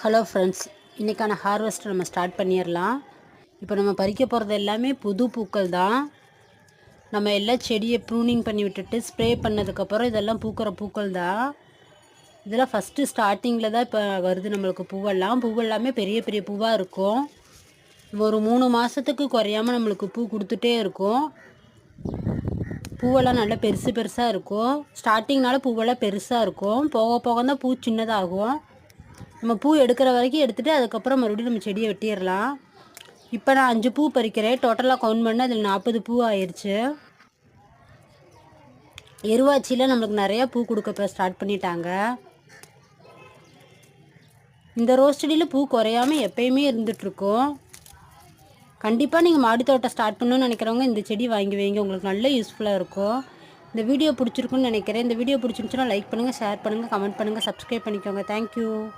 Hello friends, இன்றைக்கான harvest நம்ம start பண்ணிடலாம். இப்போ நம்ம பறிக்க போகிறது எல்லாமே புது பூக்கள் தான். நம்ம எல்லாம் செடியை ப்ரூனிங் பண்ணி விட்டுட்டு ஸ்ப்ரே பண்ணதுக்கப்புறம் இதெல்லாம் பூக்கிற பூக்கள் தான். இதெல்லாம் ஃபஸ்ட்டு ஸ்டார்டிங்கில் தான் இப்போ வருது நம்மளுக்கு பூவெல்லாமே பெரிய பெரிய பூவாக இருக்கும். ஒரு 3 மாதத்துக்கு குறையாமல் நம்மளுக்கு பூ கொடுத்துட்டே இருக்கும். பூவெல்லாம் நல்லா பெருசு பெருசாக இருக்கும். ஸ்டார்டிங்னால பூவெல்லாம் பெருசாக இருக்கும். போக போக தான் பூ சின்னதாகும். நம்ம பூ எடுக்கிற வரைக்கும் எடுத்துகிட்டு அதுக்கப்புறம் மறுபடியும் நம்ம செடியை வெட்டிடலாம். இப்போ நான் 5 பூ பறிக்கிறேன். டோட்டலாக கவுண்ட் பண்ணால் அதில் 40 பூ ஆயிடுச்சு. எருவாச்சியில் நம்மளுக்கு நிறையா பூ கொடுக்க ஸ்டார்ட் பண்ணிட்டாங்க. இந்த ரோஸ் செடியில் பூ குறையாமல் எப்பயுமே இருந்துகிட்ருக்கும். கண்டிப்பாக நீங்கள் மாடி தோட்டம் ஸ்டார்ட் பண்ணணும்னு நினைக்கிறவங்க இந்த செடி வாங்கி வைங்க, உங்களுக்கு நல்ல யூஸ்ஃபுல்லாக இருக்கும். இந்த வீடியோ பிடிச்சிருக்குன்னு நினைக்கிறேன். இந்த வீடியோ பிடிச்சிருந்துச்சுன்னா லைக் பண்ணுங்கள், ஷேர் பண்ணுங்கள், கமெண்ட் பண்ணுங்கள், சப்ஸ்கிரைப் பண்ணிக்கோங்க. தேங்க்யூ.